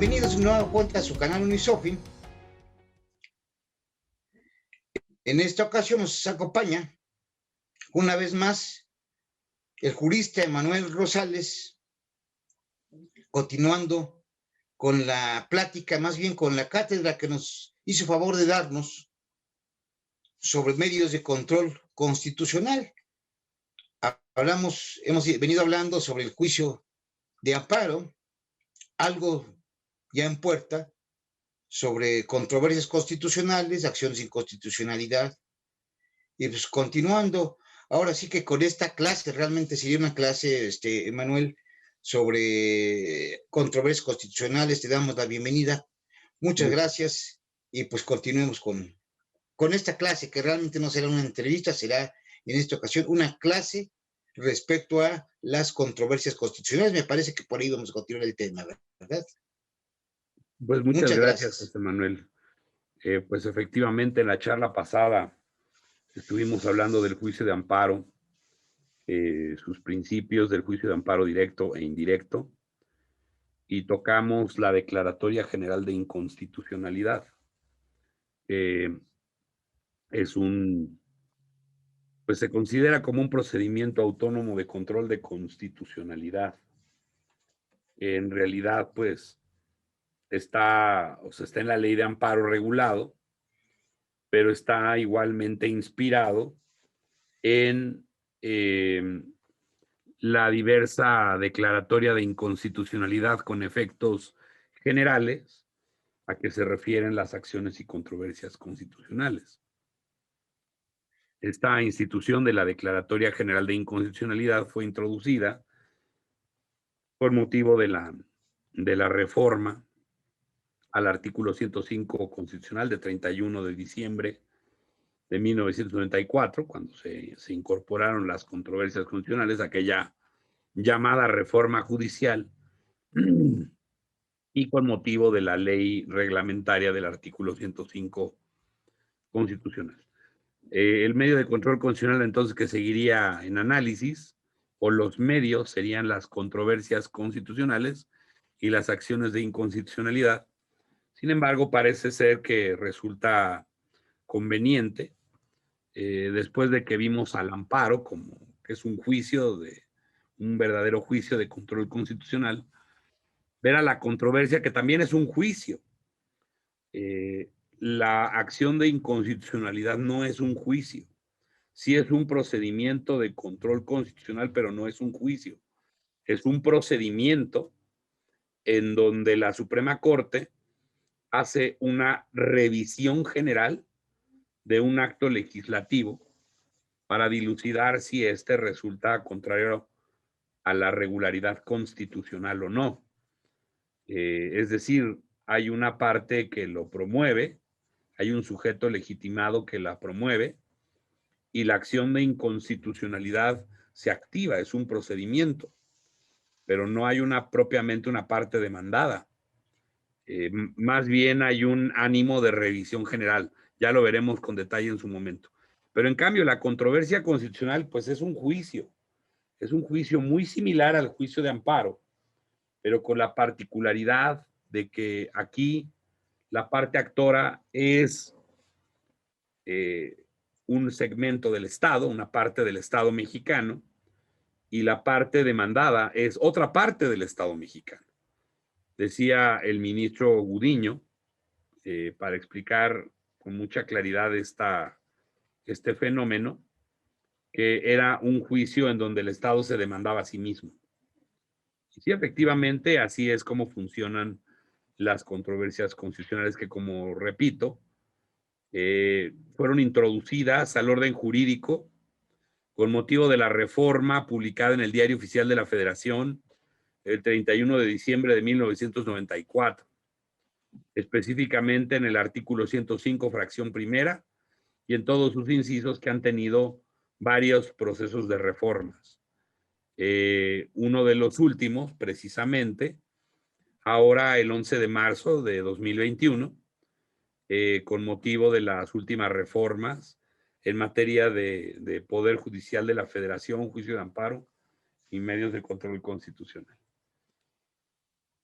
Bienvenidos de nueva cuenta a su canal Unisofin. En esta ocasión nos acompaña una vez más el jurista Emanuel Rosales, continuando con la plática, más bien con la cátedra que nos hizo favor de darnos sobre medios de control constitucional. Hemos venido hablando sobre el juicio de amparo, algo ya en puerta, sobre controversias constitucionales, acciones de inconstitucionalidad, y pues continuando, ahora sí que con esta clase, realmente sería una clase, Emanuel, sobre controversias constitucionales, te damos la bienvenida. Muchas gracias, y pues continuemos con esta clase, que realmente no será una entrevista, será en esta ocasión una clase respecto a las controversias constitucionales. Me parece que por ahí vamos a continuar el tema, ¿verdad? Pues muchas gracias, gracias. José Manuel. Pues efectivamente en la charla pasada estuvimos hablando del juicio de amparo, sus principios del juicio de amparo directo e indirecto, y tocamos la Declaratoria General de Inconstitucionalidad. Pues se considera como un procedimiento autónomo de control de constitucionalidad. En realidad, pues, está en la ley de amparo regulado, pero está igualmente inspirado en la diversa declaratoria de inconstitucionalidad con efectos generales a que se refieren las acciones y controversias constitucionales. Esta institución de la Declaratoria General de Inconstitucionalidad fue introducida por motivo de la reforma al artículo 105 constitucional de 31 de diciembre de 1994, cuando se incorporaron las controversias constitucionales, aquella llamada reforma judicial, y con motivo de la ley reglamentaria del artículo 105 constitucional. El medio de control constitucional entonces que seguiría en análisis, o los medios, serían las controversias constitucionales y las acciones de inconstitucionalidad. Sin embargo, parece ser que resulta conveniente, después de que vimos al amparo, como que es un verdadero juicio de control constitucional, ver a la controversia, que también es un juicio. La acción de inconstitucionalidad no es un juicio. Sí es un procedimiento de control constitucional, pero no es un juicio. Es un procedimiento en donde la Suprema Corte hace una revisión general de un acto legislativo para dilucidar si éste resulta contrario a la regularidad constitucional o no. Es decir, hay una parte que lo promueve, hay un sujeto legitimado que la promueve, y la acción de inconstitucionalidad se activa, es un procedimiento, pero no hay propiamente una parte demandada. Más bien hay un ánimo de revisión general. Ya lo veremos con detalle en su momento. Pero en cambio, la controversia constitucional, pues es un juicio. Es un juicio muy similar al juicio de amparo, pero con la particularidad de que aquí la parte actora es un segmento del Estado, una parte del Estado mexicano, y la parte demandada es otra parte del Estado mexicano. Decía el ministro Gudiño, para explicar con mucha claridad este fenómeno, que era un juicio en donde el Estado se demandaba a sí mismo. Y sí, efectivamente, así es como funcionan las controversias constitucionales que, como repito, fueron introducidas al orden jurídico con motivo de la reforma publicada en el Diario Oficial de la Federación el 31 de diciembre de 1994, específicamente en el artículo 105, fracción primera, y en todos sus incisos que han tenido varios procesos de reformas. Uno de los últimos, precisamente, ahora el 11 de marzo de 2021, con motivo de las últimas reformas en materia de Poder Judicial de la Federación, juicio de amparo y medios de control constitucional.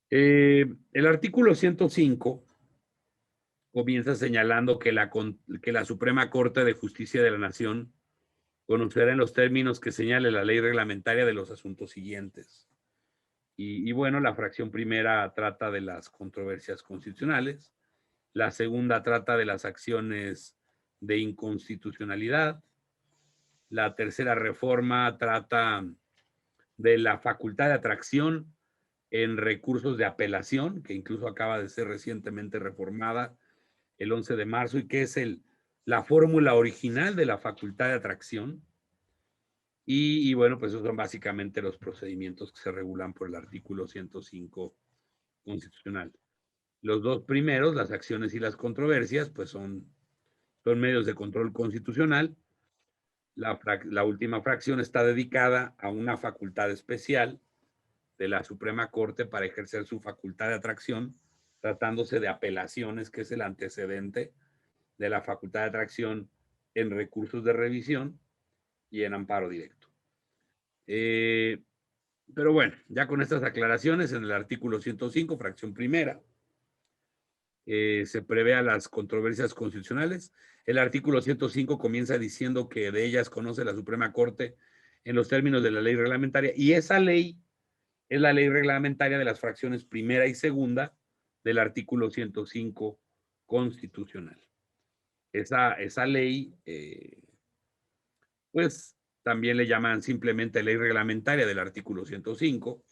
El artículo 105 comienza señalando que la Suprema Corte de Justicia de la Nación conocerá en los términos que señale la ley reglamentaria de los asuntos siguientes. Y bueno, la fracción primera trata de las controversias constitucionales, la segunda trata de las acciones de inconstitucionalidad, la tercera reforma trata de la facultad de atracción en recursos de apelación, que incluso acaba de ser recientemente reformada el 11 de marzo y que es la fórmula original de la facultad de atracción. Y bueno, pues esos son básicamente los procedimientos que se regulan por el artículo 105 constitucional. Los dos primeros, las acciones y las controversias, pues son medios de control constitucional. La última fracción está dedicada a una facultad especial de la Suprema Corte para ejercer su facultad de atracción, tratándose de apelaciones, que es el antecedente de la facultad de atracción en recursos de revisión y en amparo directo. Pero bueno, ya con estas aclaraciones, en el artículo 105, fracción primera, se prevé a las controversias constitucionales. El artículo 105 comienza diciendo que de ellas conoce la Suprema Corte en los términos de la ley reglamentaria, y esa ley es la ley reglamentaria de las fracciones primera y segunda del artículo 105 constitucional. Esa ley, pues también le llaman simplemente ley reglamentaria del artículo 105,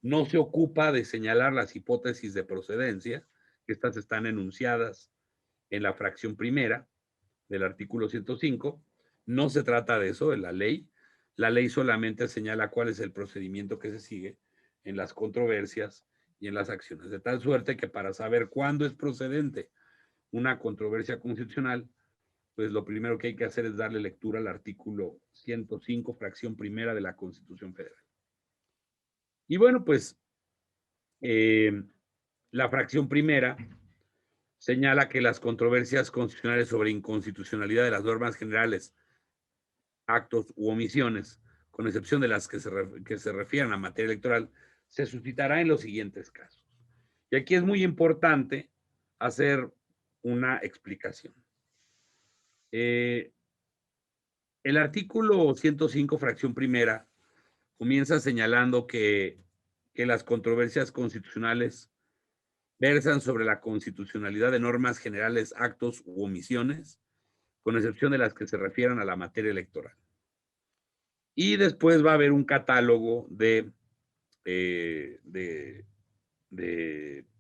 no se ocupa de señalar las hipótesis de procedencia, que estas están enunciadas en la fracción primera del artículo 105. No se trata de eso, de la ley. La ley solamente señala cuál es el procedimiento que se sigue en las controversias y en las acciones, de tal suerte que para saber cuándo es procedente una controversia constitucional, pues lo primero que hay que hacer es darle lectura al artículo 105, fracción primera de la Constitución Federal. Y bueno, pues la fracción primera señala que las controversias constitucionales sobre inconstitucionalidad de las normas generales, actos u omisiones, con excepción de las que se refieran a materia electoral, se suscitará en los siguientes casos. Y aquí es muy importante hacer una explicación. El artículo 105, fracción primera, comienza señalando que las controversias constitucionales versan sobre la constitucionalidad de normas generales, actos u omisiones, con excepción de las que se refieran a la materia electoral. Y después va a haber un catálogo de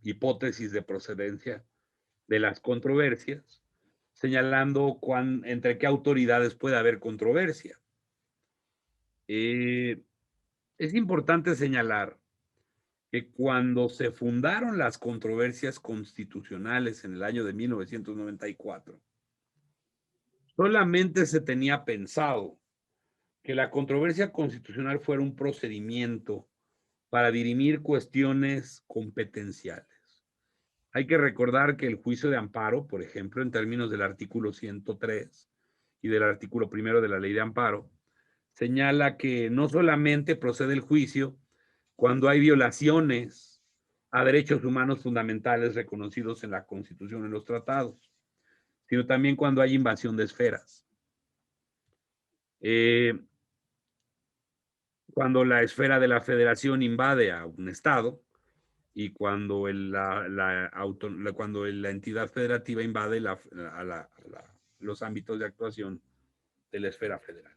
hipótesis de procedencia de las controversias, señalando entre qué autoridades puede haber controversia. Es importante señalar que cuando se fundaron las controversias constitucionales en el año de 1994, solamente se tenía pensado que la controversia constitucional fuera un procedimiento para dirimir cuestiones competenciales. Hay que recordar que el juicio de amparo, por ejemplo, en términos del artículo 103 y del artículo primero de la ley de amparo, señala que no solamente procede el juicio cuando hay violaciones a derechos humanos fundamentales reconocidos en la Constitución y en los tratados, sino también cuando hay invasión de esferas. Cuando la esfera de la federación invade a un estado y cuando la entidad federativa invade los ámbitos de actuación de la esfera federal.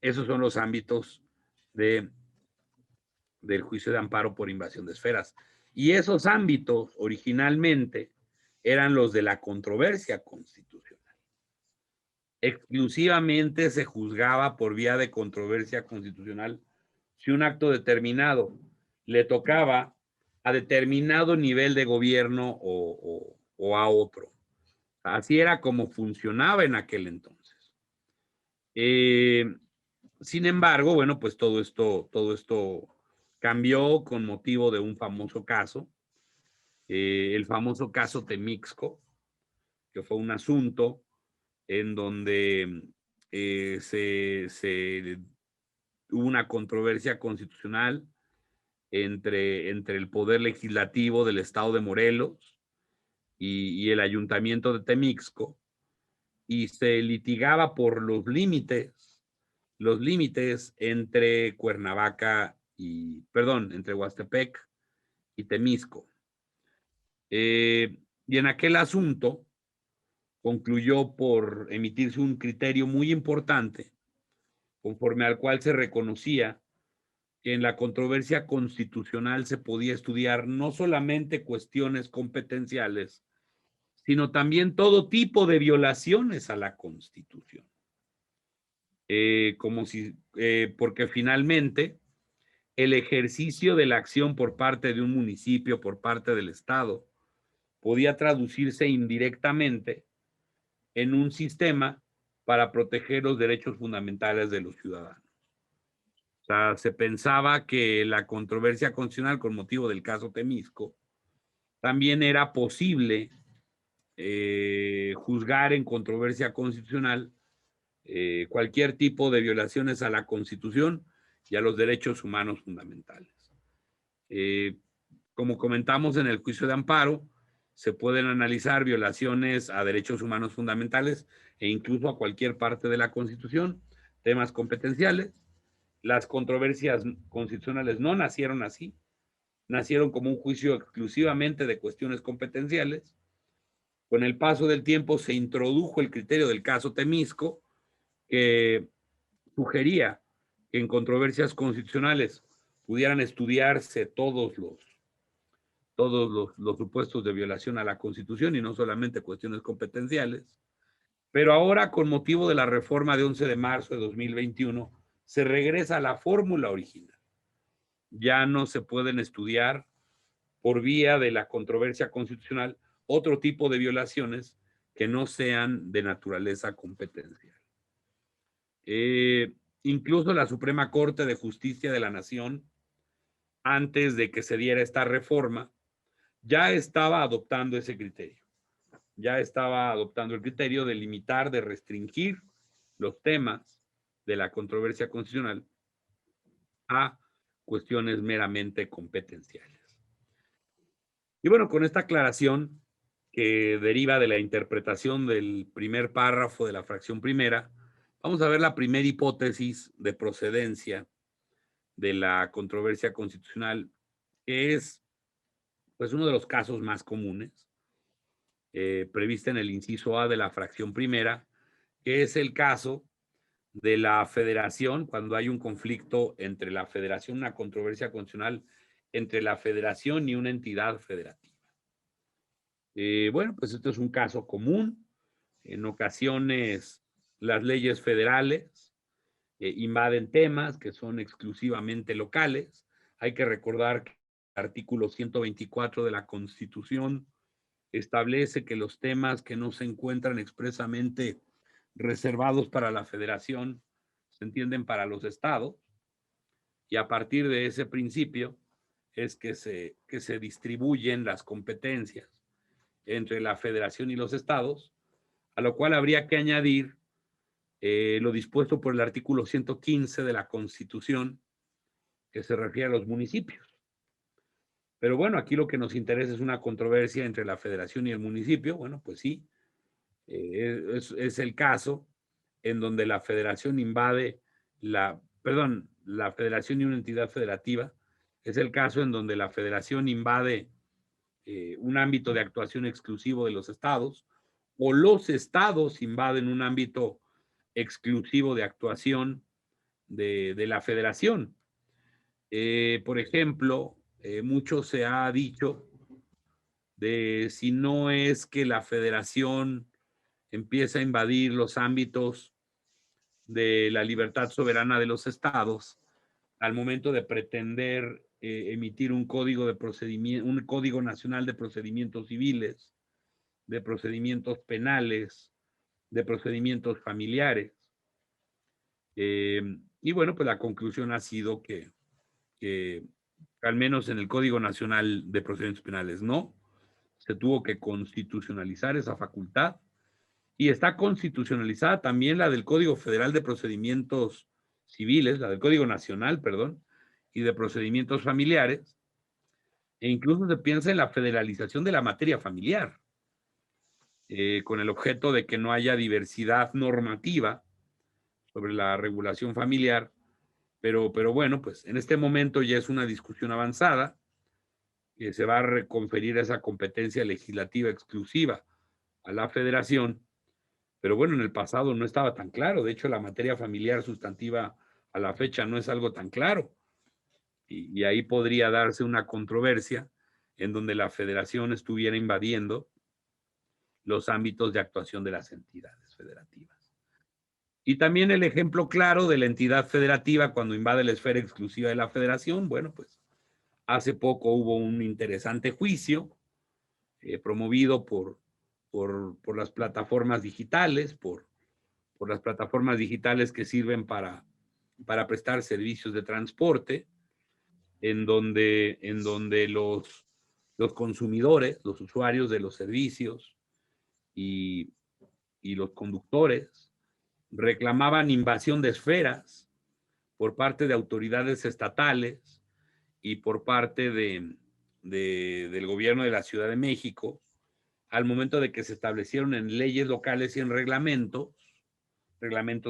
Esos son los ámbitos del juicio de amparo por invasión de esferas. Y esos ámbitos originalmente eran los de la controversia constitucional. Exclusivamente se juzgaba por vía de controversia constitucional si un acto determinado le tocaba a determinado nivel de gobierno o a otro. Así era como funcionaba en aquel entonces. Sin embargo, bueno, pues todo esto cambió con motivo de un famoso caso, el famoso caso Temixco, que fue un asunto en donde hubo una controversia constitucional entre el Poder Legislativo del Estado de Morelos y el Ayuntamiento de Temixco, y se litigaba por los límites entre entre Huastepec y Temixco. Y en aquel asunto concluyó por emitirse un criterio muy importante, conforme al cual se reconocía que en la controversia constitucional se podía estudiar no solamente cuestiones competenciales, sino también todo tipo de violaciones a la Constitución. Porque finalmente el ejercicio de la acción por parte de un municipio, por parte del Estado, podía traducirse indirectamente en un sistema para proteger los derechos fundamentales de los ciudadanos. O sea, se pensaba que la controversia constitucional con motivo del caso Temixco también era posible juzgar en controversia constitucional cualquier tipo de violaciones a la Constitución y a los derechos humanos fundamentales. Como comentamos en el juicio de amparo, se pueden analizar violaciones a derechos humanos fundamentales e incluso a cualquier parte de la Constitución, temas competenciales. Las controversias constitucionales no nacieron así, nacieron como un juicio exclusivamente de cuestiones competenciales. Con el paso del tiempo se introdujo el criterio del caso Temixco, que sugería que en controversias constitucionales pudieran estudiarse todos los supuestos de violación a la Constitución y no solamente cuestiones competenciales. Pero ahora, con motivo de la reforma de 11 de marzo de 2021, se regresa a la fórmula original. Ya no se pueden estudiar por vía de la controversia constitucional otro tipo de violaciones que no sean de naturaleza competencial. Incluso la Suprema Corte de Justicia de la Nación, antes de que se diera esta reforma, ya estaba adoptando ese criterio. Ya estaba adoptando el criterio de limitar, de restringir los temas de la controversia constitucional a cuestiones meramente competenciales. Y bueno, con esta aclaración que deriva de la interpretación del primer párrafo de la fracción primera, vamos a ver la primera hipótesis de procedencia de la controversia constitucional, que es pues uno de los casos más comunes, prevista en el inciso A de la fracción primera, que es el caso de la federación, cuando hay un conflicto entre la federación, una controversia constitucional entre la federación y una entidad federativa. Bueno, pues esto es un caso común. En ocasiones las leyes federales invaden temas que son exclusivamente locales. Hay que recordar que el artículo 124 de la Constitución establece que los temas que no se encuentran expresamente reservados para la federación se entienden para los estados, y a partir de ese principio es que se distribuyen las competencias entre la federación y los estados, a lo cual habría que añadir lo dispuesto por el artículo 115 de la Constitución, que se refiere a los municipios. Pero bueno, aquí lo que nos interesa es una controversia entre la federación y el municipio. Bueno, pues sí, es el caso en donde la federación la federación y una entidad federativa, es el caso en donde la federación invade un ámbito de actuación exclusivo de los estados, o los estados invaden un ámbito exclusivo de actuación de la federación. Por ejemplo, mucho se ha dicho de si no es que la federación empieza a invadir los ámbitos de la libertad soberana de los estados al momento de pretender emitir un código de procedimiento, un código nacional de procedimientos civiles, de procedimientos penales, de procedimientos familiares. Y bueno, pues la conclusión ha sido que al menos en el Código Nacional de Procedimientos Penales no, se tuvo que constitucionalizar esa facultad, y está constitucionalizada también la del Código Federal de Procedimientos Civiles, la del Código Nacional, perdón, y de procedimientos familiares, e incluso se piensa en la federalización de la materia familiar, con el objeto de que no haya diversidad normativa sobre la regulación familiar, pero bueno, pues en este momento ya es una discusión avanzada, que se va a reconferir esa competencia legislativa exclusiva a la federación, pero bueno, en el pasado no estaba tan claro. De hecho, la materia familiar sustantiva a la fecha no es algo tan claro, y ahí podría darse una controversia en donde la federación estuviera invadiendo los ámbitos de actuación de las entidades federativas. Y también el ejemplo claro de la entidad federativa cuando invade la esfera exclusiva de la federación. Bueno, pues hace poco hubo un interesante juicio promovido por las plataformas digitales, por las plataformas digitales que sirven para prestar servicios de transporte, en donde los consumidores, los usuarios de los servicios y los conductores reclamaban invasión de esferas por parte de autoridades estatales y por parte del gobierno de la Ciudad de México, al momento de que se establecieron en leyes locales y en reglamentos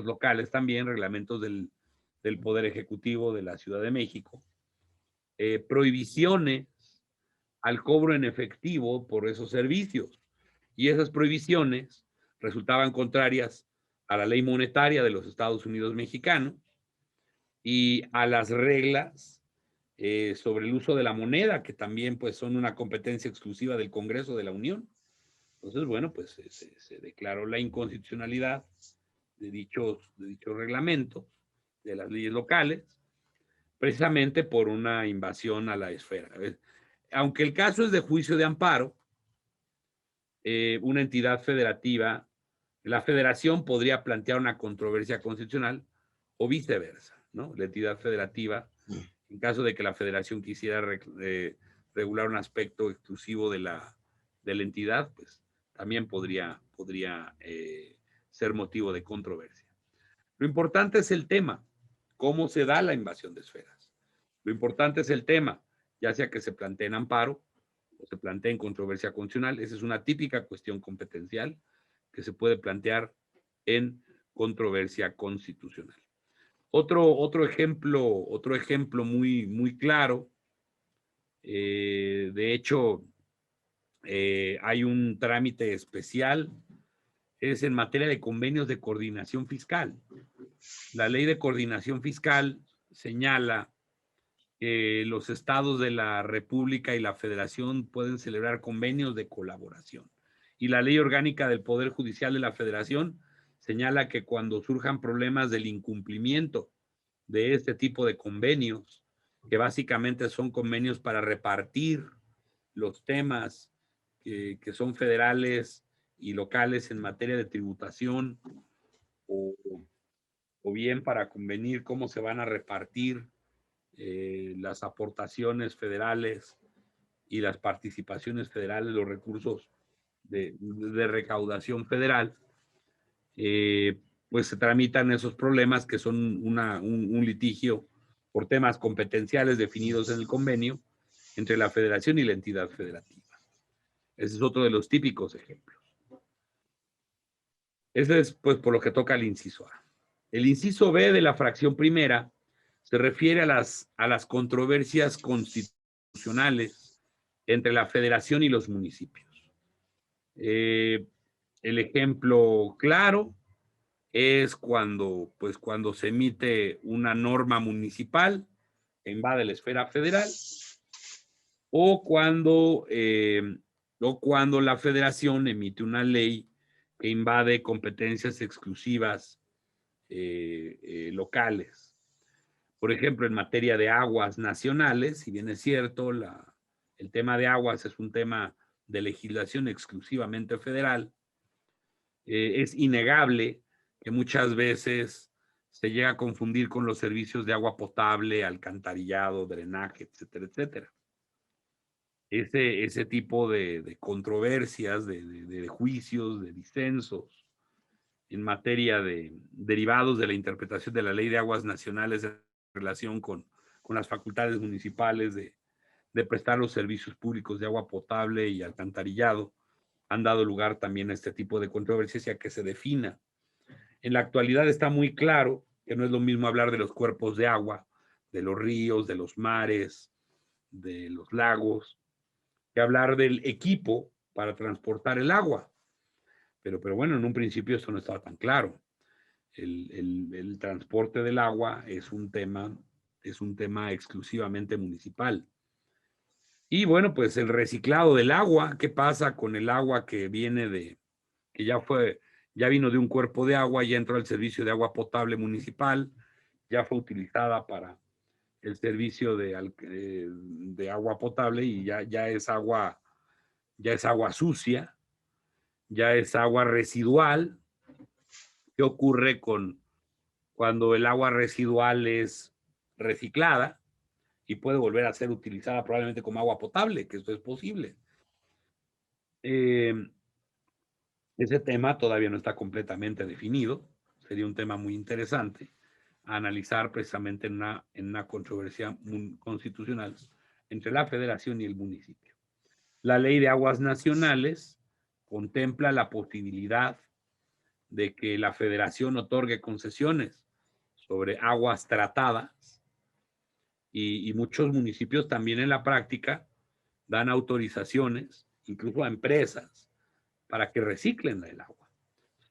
locales también, reglamentos del Poder Ejecutivo de la Ciudad de México, prohibiciones al cobro en efectivo por esos servicios. Y esas prohibiciones resultaban contrarias a la ley monetaria de los Estados Unidos mexicanos y a las reglas sobre el uso de la moneda, que también pues son una competencia exclusiva del Congreso de la Unión. Entonces, bueno, pues se declaró la inconstitucionalidad de dichos reglamentos, de las leyes locales, precisamente por una invasión a la esfera. Aunque el caso es de juicio de amparo, una entidad federativa, la federación podría plantear una controversia constitucional o viceversa, ¿no? La entidad federativa, en caso de que la federación quisiera regular un aspecto exclusivo de la entidad, pues también podría ser motivo de controversia. Lo importante es el tema, cómo se da la invasión de esferas. Lo importante es el tema, ya sea que se plantee en amparo o se plantee en controversia constitucional. Esa es una típica cuestión competencial que se puede plantear en controversia constitucional. Otro ejemplo muy claro, de hecho, hay un trámite especial, es en materia de convenios de coordinación fiscal. La ley de coordinación fiscal señala que los estados de la República y la Federación pueden celebrar convenios de colaboración. Y la ley orgánica del Poder Judicial de la Federación señala que cuando surjan problemas del incumplimiento de este tipo de convenios, que básicamente son convenios para repartir los temas que son federales y locales en materia de tributación, o bien para convenir cómo se van a repartir las aportaciones federales y las participaciones federales, los recursos de recaudación federal, pues se tramitan esos problemas que son un litigio por temas competenciales definidos en el convenio entre la federación y la entidad federativa. Ese es otro de los típicos ejemplos. Ese es, pues, por lo que toca al inciso A. El inciso B de la fracción primera se refiere a las controversias constitucionales entre la federación y los municipios. El ejemplo claro es cuando se emite una norma municipal que invade la esfera federal, o cuando la federación emite una ley que invade competencias exclusivas locales. Por ejemplo, en materia de aguas nacionales, si bien es cierto, el tema de aguas es un tema de legislación exclusivamente federal, es innegable que muchas veces se llega a confundir con los servicios de agua potable, alcantarillado, drenaje, etcétera, etcétera. Ese tipo de controversias, de juicios, de disensos en materia de derivados de la interpretación de la Ley de Aguas Nacionales en relación con con las facultades municipales de prestar los servicios públicos de agua potable y alcantarillado, han dado lugar también a este tipo de controversias y a que se defina. En la actualidad está muy claro que no es lo mismo hablar de los cuerpos de agua, de los ríos, de los mares, de los lagos, que hablar del equipo para transportar el agua. Pero bueno, en un principio eso no estaba tan claro. El transporte del agua es un tema exclusivamente municipal. Y bueno, pues el reciclado del agua, ¿qué pasa con el agua que viene que ya vino de un cuerpo de agua, ya entró al servicio de agua potable municipal, ya fue utilizada para el servicio de agua potable y ya es agua sucia, ya es agua residual? ¿Qué ocurre cuando el agua residual es reciclada y puede volver a ser utilizada probablemente como agua potable? Que esto es posible. Ese tema todavía no está completamente definido. Sería un tema muy interesante a analizar precisamente en una controversia constitucional entre la federación y el municipio. La ley de aguas nacionales contempla la posibilidad de que la federación otorgue concesiones sobre aguas tratadas y muchos municipios también en la práctica dan autorizaciones, incluso a empresas, para que reciclen el agua.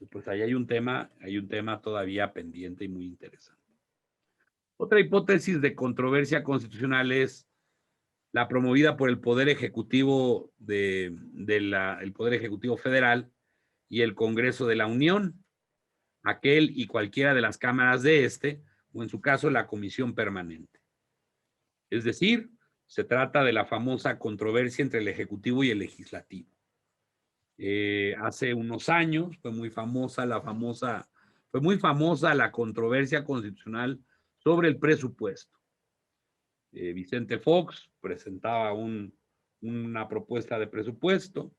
Pues ahí hay un tema todavía pendiente y muy interesante. Otra hipótesis de controversia constitucional es la promovida por el Poder Ejecutivo el Poder Ejecutivo Federal y el Congreso de la Unión, aquel y cualquiera de las cámaras de este, o en su caso la Comisión Permanente. Es decir, se trata de la famosa controversia entre el Ejecutivo y el Legislativo. Hace unos años fue muy famosa la controversia constitucional sobre el presupuesto. Vicente Fox presentaba una propuesta de presupuesto.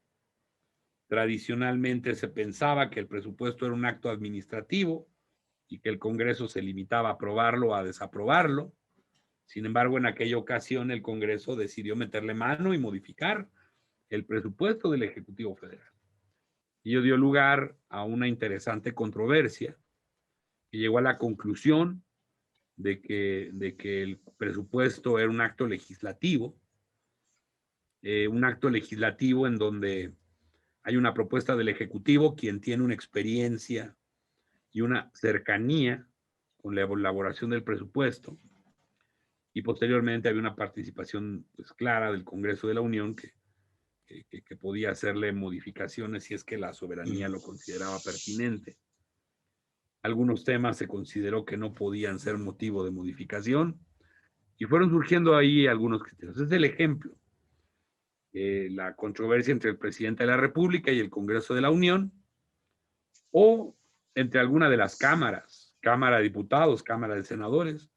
Tradicionalmente se pensaba que el presupuesto era un acto administrativo y que el Congreso se limitaba a aprobarlo o a desaprobarlo. Sin embargo, en aquella ocasión el Congreso decidió meterle mano y modificar el presupuesto del Ejecutivo Federal. Y ello dio lugar a una interesante controversia que llegó a la conclusión de que el presupuesto era un acto legislativo en donde hay una propuesta del Ejecutivo, quien tiene una experiencia y una cercanía con la elaboración del presupuesto, y posteriormente había una participación pues, clara del Congreso de la Unión que podía hacerle modificaciones si es que la soberanía lo consideraba pertinente. Algunos temas se consideró que no podían ser motivo de modificación y fueron surgiendo ahí algunos criterios. Este es el ejemplo. La controversia entre el presidente de la República y el Congreso de la Unión, o entre alguna de las cámaras, Cámara de Diputados, Cámara de Senadores.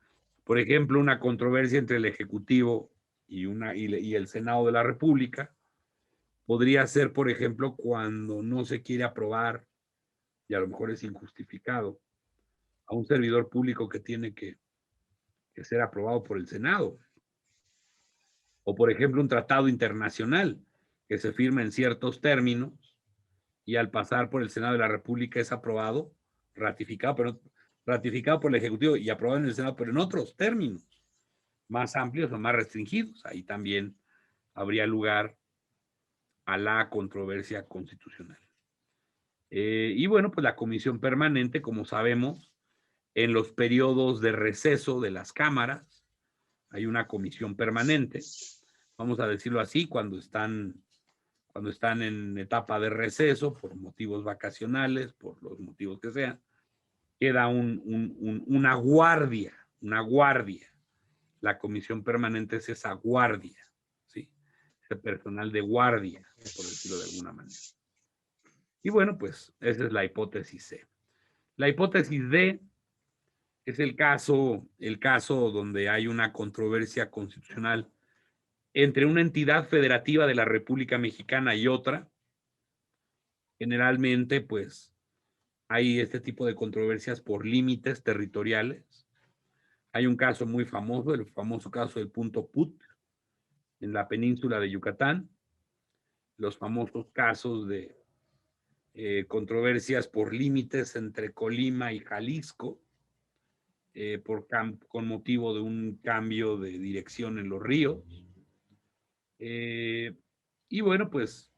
Por ejemplo, una controversia entre el Ejecutivo y el Senado de la República podría ser, por ejemplo, cuando no se quiere aprobar, y a lo mejor es injustificado, a un servidor público que tiene que ser aprobado por el Senado. O, por ejemplo, un tratado internacional que se firma en ciertos términos y al pasar por el Senado de la República es aprobado, ratificado por el Ejecutivo y aprobado en el Senado, pero en otros términos más amplios o más restringidos. Ahí también habría lugar a la controversia constitucional. Y bueno, pues la comisión permanente, como sabemos, en los periodos de receso de las cámaras, hay una comisión permanente, vamos a decirlo así, cuando están en etapa de receso por motivos vacacionales, por los motivos que sean, queda una guardia. La comisión permanente es esa guardia, ¿sí? Ese personal de guardia, por decirlo de alguna manera. Y bueno, pues esa es la hipótesis C. La hipótesis D es el caso donde hay una controversia constitucional entre una entidad federativa de la República Mexicana y otra. Generalmente, pues, hay este tipo de controversias por límites territoriales. Hay un caso muy famoso, el famoso caso del punto Put, en la península de Yucatán, los famosos casos de controversias por límites entre Colima y Jalisco, con motivo de un cambio de dirección en los ríos. Y bueno, pues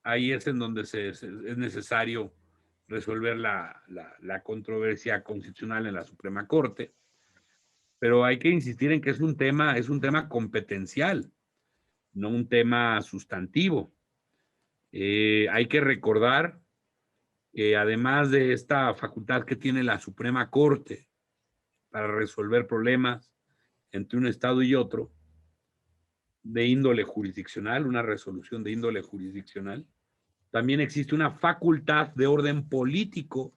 ahí es en donde es necesario resolver la controversia constitucional en la Suprema Corte, pero hay que insistir en que es un tema competencial, no un tema sustantivo. Hay que recordar que además de esta facultad que tiene la Suprema Corte para resolver problemas entre un Estado y otro, de índole jurisdiccional, una resolución de índole jurisdiccional, también existe una facultad de orden político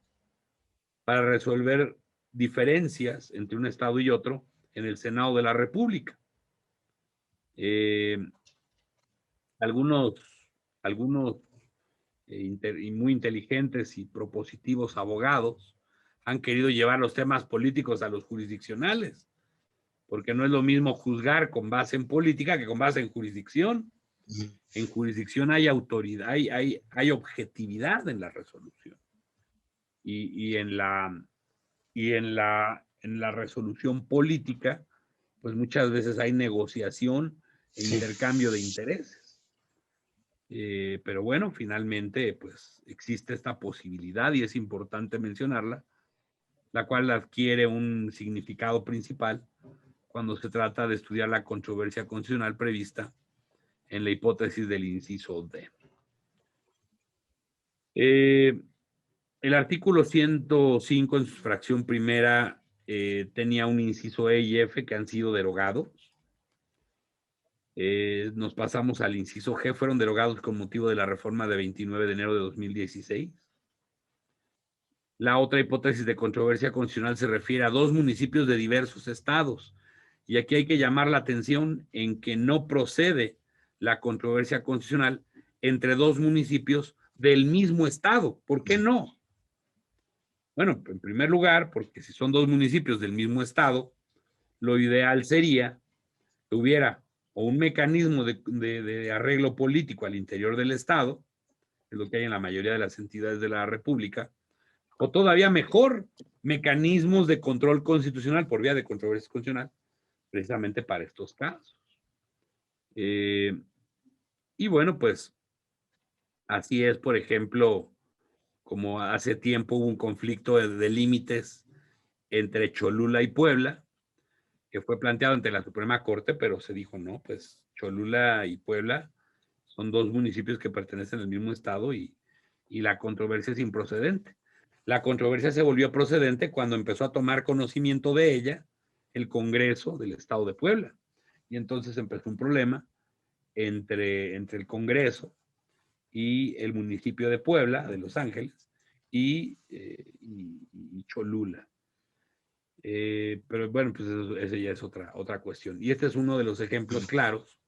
para resolver diferencias entre un Estado y otro en el Senado de la República. Algunos muy inteligentes y propositivos abogados han querido llevar los temas políticos a los jurisdiccionales, porque no es lo mismo juzgar con base en política que con base en jurisdicción. En jurisdicción hay autoridad, hay objetividad en la resolución. Y en la resolución política, pues muchas veces hay negociación e intercambio de intereses. Pero bueno, finalmente, pues existe esta posibilidad y es importante mencionarla, la cual adquiere un significado principal cuando se trata de estudiar la controversia constitucional prevista en la hipótesis del inciso D. El artículo 105 en su fracción primera tenía un inciso E y F que han sido derogados. Nos pasamos al inciso G, fueron derogados con motivo de la reforma de 29 de enero de 2016. La otra hipótesis de controversia constitucional se refiere a dos municipios de diversos estados. Y aquí hay que llamar la atención en que no procede la controversia constitucional entre dos municipios del mismo estado. ¿Por qué no? Bueno, en primer lugar, porque si son dos municipios del mismo estado, lo ideal sería que hubiera o un mecanismo de arreglo político al interior del estado, es lo que hay en la mayoría de las entidades de la República, o todavía mejor, mecanismos de control constitucional por vía de controversia constitucional, precisamente para estos casos. Y bueno, pues así es, por ejemplo, como hace tiempo hubo un conflicto de límites entre Cholula y Puebla, que fue planteado ante la Suprema Corte, pero se dijo, no, pues Cholula y Puebla son dos municipios que pertenecen al mismo estado y la controversia es improcedente. La controversia se volvió procedente cuando empezó a tomar conocimiento de ella el Congreso del Estado de Puebla. Y entonces empezó un problema entre el Congreso y el municipio de Puebla, de Los Ángeles, y Cholula. Pero bueno, pues esa ya es otra cuestión. Y este es uno de los ejemplos claros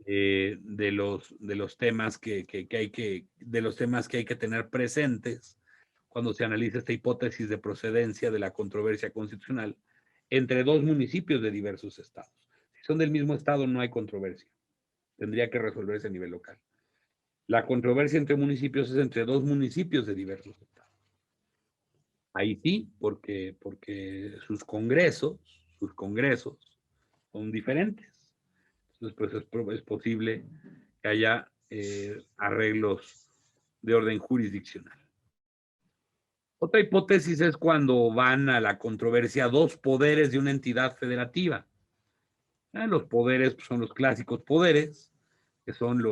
de los temas que hay que tener presentes cuando se analiza esta hipótesis de procedencia de la controversia constitucional entre dos municipios de diversos estados. Si son del mismo estado, no hay controversia. Tendría que resolverse a nivel local. La controversia entre municipios es entre dos municipios de diversos estados. Ahí sí, porque sus congresos son diferentes. Entonces, pues es posible que haya arreglos de orden jurisdiccional. Otra hipótesis es cuando van a la controversia dos poderes de una entidad federativa. Los poderes son los clásicos poderes, que son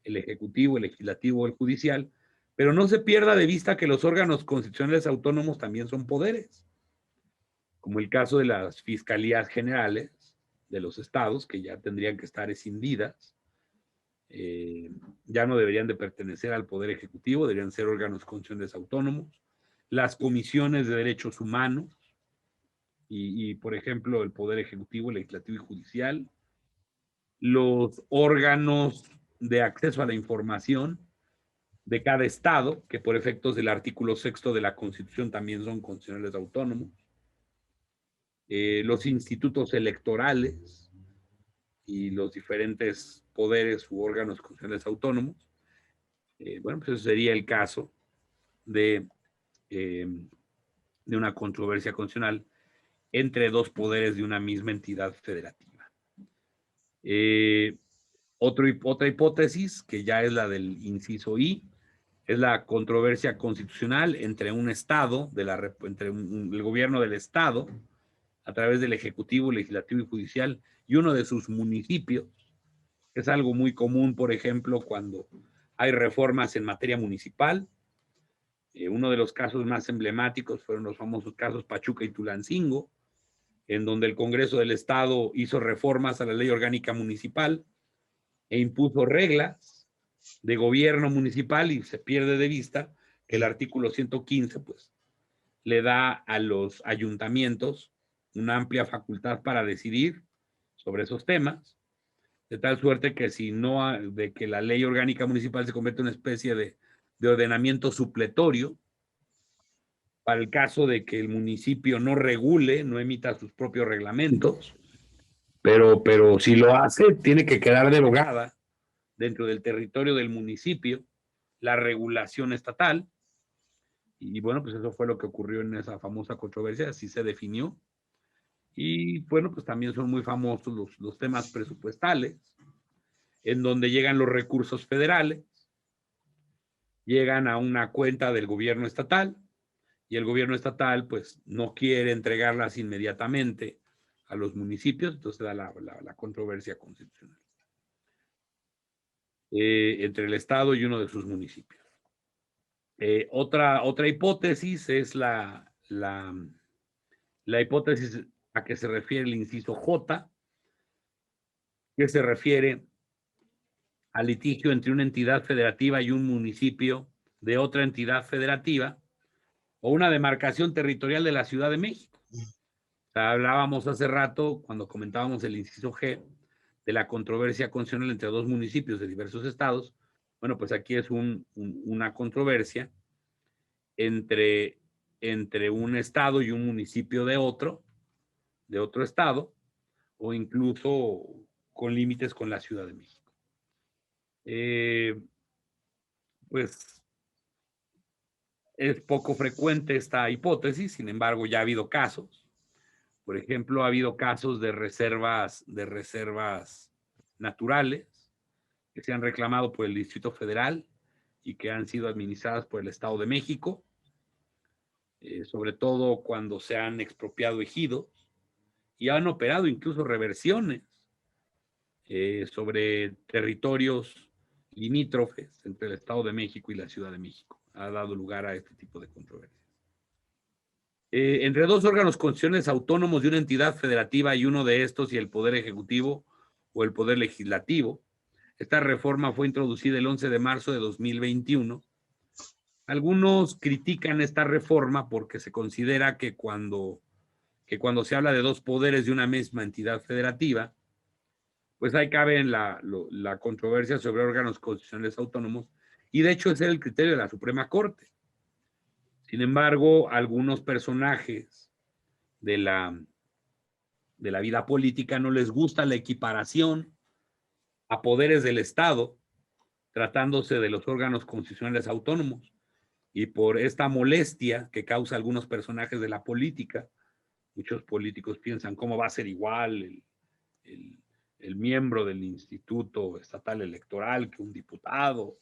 el ejecutivo, el legislativo, el judicial, pero no se pierda de vista que los órganos constitucionales autónomos también son poderes, como el caso de las fiscalías generales de los estados, que ya tendrían que estar escindidas, ya no deberían de pertenecer al poder ejecutivo, deberían ser órganos constitucionales autónomos, las comisiones de derechos humanos, y por ejemplo el poder ejecutivo, legislativo y judicial, los órganos de acceso a la información de cada estado, que por efectos del artículo 6 de la Constitución también son constitucionales autónomos. los institutos electorales y los diferentes poderes u órganos constitucionales autónomos. Bueno, pues eso sería el caso de una controversia constitucional entre dos poderes de una misma entidad federativa. Otra hipótesis, que ya es la del inciso I, es la controversia constitucional entre un Estado, entre el gobierno del Estado, a través del Ejecutivo, Legislativo y Judicial, y uno de sus municipios. Es algo muy común, por ejemplo, cuando hay reformas en materia municipal. Uno de los casos más emblemáticos fueron los famosos casos Pachuca y Tulancingo, en donde el Congreso del Estado hizo reformas a la ley orgánica municipal e impuso reglas de gobierno municipal, y se pierde de vista que el artículo 115 pues le da a los ayuntamientos una amplia facultad para decidir sobre esos temas, de tal suerte que si no, de que la ley orgánica municipal se convierte en una especie de ordenamiento supletorio para el caso de que el municipio no regule, no emita sus propios reglamentos, pero si lo hace, tiene que quedar derogada dentro del territorio del municipio la regulación estatal. Y bueno, pues eso fue lo que ocurrió en esa famosa controversia, así se definió. Y bueno, pues también son muy famosos los temas presupuestales, en donde llegan los recursos federales, llegan a una cuenta del gobierno estatal, y el gobierno estatal pues no quiere entregarlas inmediatamente a los municipios, entonces da la controversia constitucional entre el Estado y uno de sus municipios. Otra hipótesis es la hipótesis a que se refiere el inciso J, que se refiere al litigio entre una entidad federativa y un municipio de otra entidad federativa, o una demarcación territorial de la Ciudad de México. O sea, hablábamos hace rato, cuando comentábamos el inciso G, de la controversia constitucional entre dos municipios de diversos estados. Bueno, pues aquí es una controversia entre un estado y un municipio de otro estado, o incluso con límites con la Ciudad de México. Pues es poco frecuente esta hipótesis, sin embargo ya ha habido casos. Por ejemplo, ha habido casos de reservas naturales que se han reclamado por el Distrito Federal y que han sido administradas por el Estado de México, sobre todo cuando se han expropiado ejidos, y han operado incluso reversiones sobre territorios limítrofes entre el Estado de México y la Ciudad de México. Ha dado lugar a este tipo de controversias. Entre dos órganos constitucionales autónomos de una entidad federativa y uno de estos y el Poder Ejecutivo o el Poder Legislativo. Esta reforma fue introducida el 11 de marzo de 2021. Algunos critican esta reforma porque se considera que cuando se habla de dos poderes de una misma entidad federativa, pues ahí cabe la controversia sobre órganos constitucionales autónomos, y de hecho ese era el criterio de la Suprema Corte. Sin embargo, algunos personajes de la vida política no les gusta la equiparación a poderes del Estado, tratándose de los órganos constitucionales autónomos, y por esta molestia que causa algunos personajes de la política, muchos políticos piensan cómo va a ser igual el miembro del Instituto Estatal Electoral que un diputado,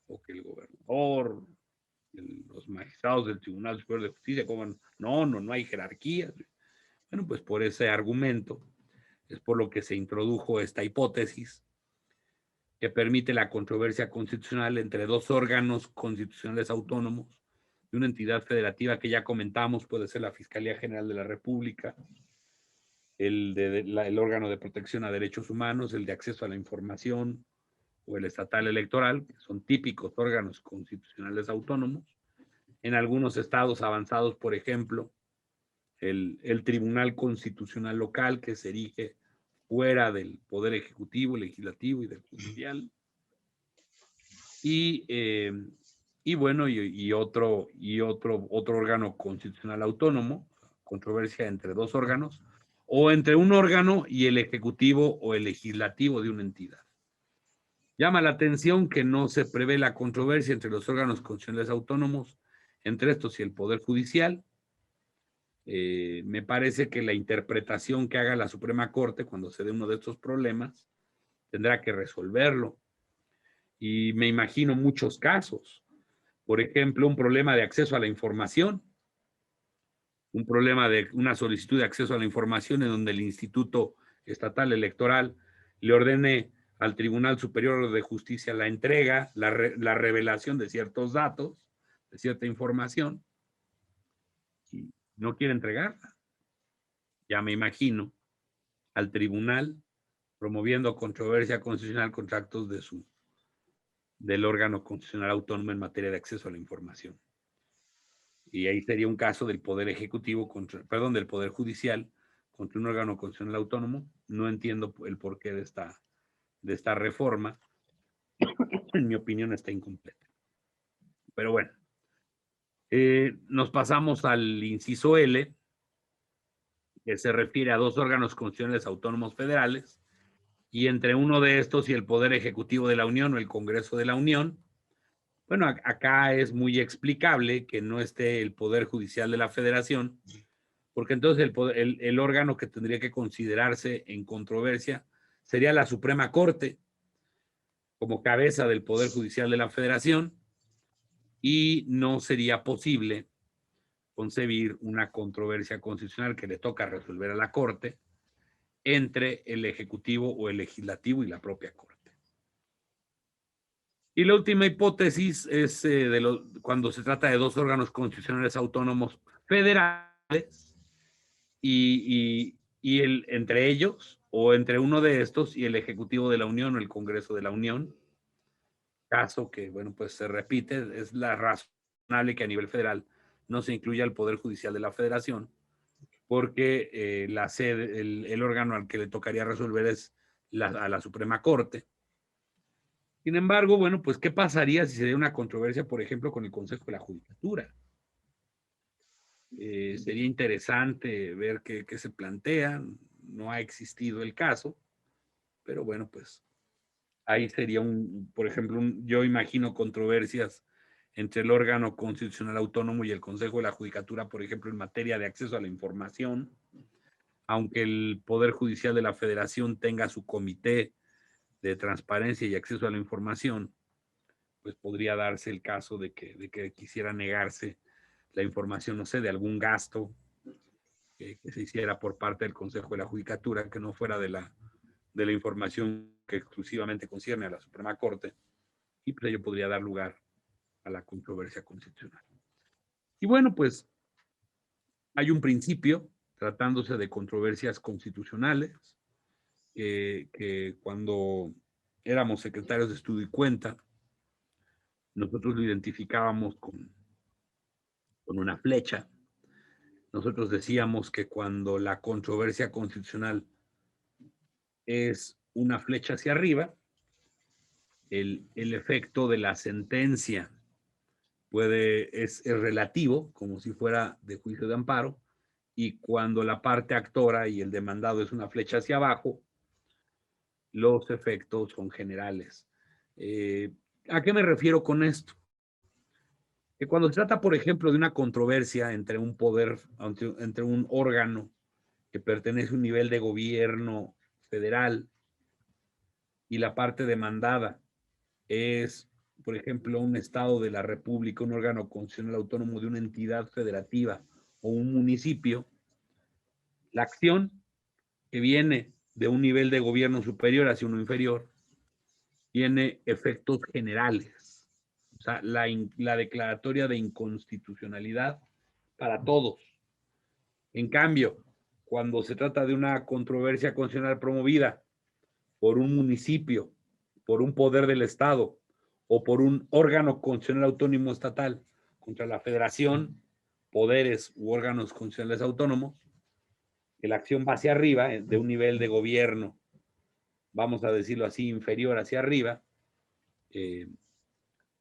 o que el gobernador, los magistrados del Tribunal Superior de Justicia. Como no hay jerarquías. Bueno, pues por ese argumento es por lo que se introdujo esta hipótesis que permite la controversia constitucional entre dos órganos constitucionales autónomos de una entidad federativa que ya comentamos, puede ser la Fiscalía General de la República, el órgano de protección a derechos humanos, el de acceso a la información, o el estatal electoral, que son típicos órganos constitucionales autónomos. En algunos estados avanzados, por ejemplo, el Tribunal Constitucional Local, que se erige fuera del Poder Ejecutivo, Legislativo y del Judicial. Y bueno, y otro órgano constitucional autónomo, controversia entre dos órganos, o entre un órgano y el ejecutivo o el legislativo de una entidad. Llama la atención que no se prevé la controversia entre los órganos constitucionales autónomos, entre estos y el Poder Judicial. Me parece que la interpretación que haga la Suprema Corte cuando se dé uno de estos problemas tendrá que resolverlo. Y me imagino muchos casos. Por ejemplo, un problema de acceso a la información, un problema de una solicitud de acceso a la información en donde el Instituto Estatal Electoral le ordene al Tribunal Superior de Justicia la entrega, la revelación de ciertos datos, de cierta información, y no quiere entregarla. Ya me imagino al tribunal promoviendo controversia constitucional contra actos del órgano constitucional autónomo en materia de acceso a la información. Y ahí sería un caso del Poder Ejecutivo del Poder Judicial contra un órgano constitucional autónomo. No entiendo el porqué de esta reforma. En mi opinión está incompleta. Pero bueno, nos pasamos al inciso L, que se refiere a dos órganos constitucionales autónomos federales, y entre uno de estos y el Poder Ejecutivo de la Unión o el Congreso de la Unión. Bueno, acá es muy explicable que no esté el Poder Judicial de la Federación, porque entonces el órgano que tendría que considerarse en controversia sería la Suprema Corte, como cabeza del Poder Judicial de la Federación, y no sería posible concebir una controversia constitucional que le toca resolver a la Corte entre el Ejecutivo o el Legislativo y la propia Corte. Y la última hipótesis es cuando se trata de dos órganos constitucionales autónomos federales entre ellos o entre uno de estos y el Ejecutivo de la Unión o el Congreso de la Unión. Caso que, bueno, pues se repite, es la razonable que a nivel federal no se incluya el Poder Judicial de la Federación, porque el órgano al que le tocaría resolver es a la Suprema Corte. Sin embargo, bueno, pues, ¿qué pasaría si se diera una controversia, por ejemplo, con el Consejo de la Judicatura? Sería interesante ver qué se plantea. No ha existido el caso, pero bueno, pues ahí sería por ejemplo, yo imagino controversias entre el órgano constitucional autónomo y el Consejo de la Judicatura, por ejemplo, en materia de acceso a la información, aunque el Poder Judicial de la Federación tenga su comité de transparencia y acceso a la información, pues podría darse el caso de que quisiera negarse la información, no sé, de algún gasto que se hiciera por parte del Consejo de la Judicatura, que no fuera de la información que exclusivamente concierne a la Suprema Corte, y pues ello podría dar lugar a la controversia constitucional. Y bueno, pues hay un principio, tratándose de controversias constitucionales, que cuando éramos secretarios de Estudio y Cuenta, nosotros lo identificábamos con una flecha. Nosotros decíamos que cuando la controversia constitucional es una flecha hacia arriba, el efecto de la sentencia es relativo, como si fuera de juicio de amparo, y cuando la parte actora y el demandado es una flecha hacia abajo, los efectos son generales. ¿A qué me refiero con esto? Que cuando se trata, por ejemplo, de una controversia entre un poder, entre un órgano que pertenece a un nivel de gobierno federal y la parte demandada es, por ejemplo, un estado de la República, un órgano constitucional autónomo de una entidad federativa o un municipio, la acción que viene de un nivel de gobierno superior hacia uno inferior tiene efectos generales. O sea, la declaratoria de inconstitucionalidad para todos. En cambio, cuando se trata de una controversia constitucional promovida por un municipio, por un poder del Estado o por un órgano constitucional autónomo estatal contra la federación, poderes u órganos constitucionales autónomos, que la acción va hacia arriba, de un nivel de gobierno, vamos a decirlo así, inferior hacia arriba,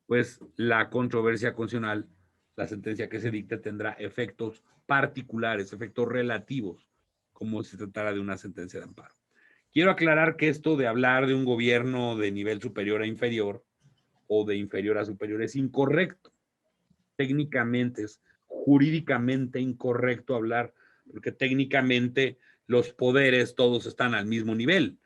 pues la controversia constitucional, la sentencia que se dicte tendrá efectos particulares, efectos relativos como si se tratara de una sentencia de amparo. Quiero aclarar que esto de hablar de un gobierno de nivel superior a inferior o de inferior a superior es incorrecto. Técnicamente, es jurídicamente incorrecto hablar, porque técnicamente los poderes todos están al mismo nivel.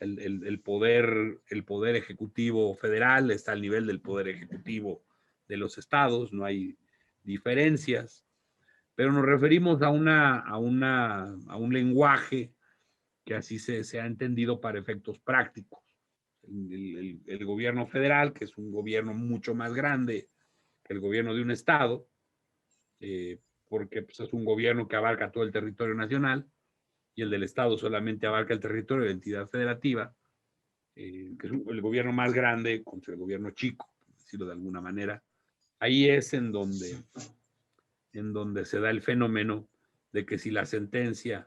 El poder ejecutivo federal está al nivel del poder ejecutivo de los estados, no hay diferencias, pero nos referimos a un lenguaje que así se ha entendido para efectos prácticos. El gobierno federal, que es un gobierno mucho más grande que el gobierno de un estado, porque pues, es un gobierno que abarca todo el territorio nacional, y el del estado solamente abarca el territorio de la entidad federativa, que es el gobierno más grande contra el gobierno chico, por decirlo de alguna manera. Ahí es en donde se da el fenómeno de que si la sentencia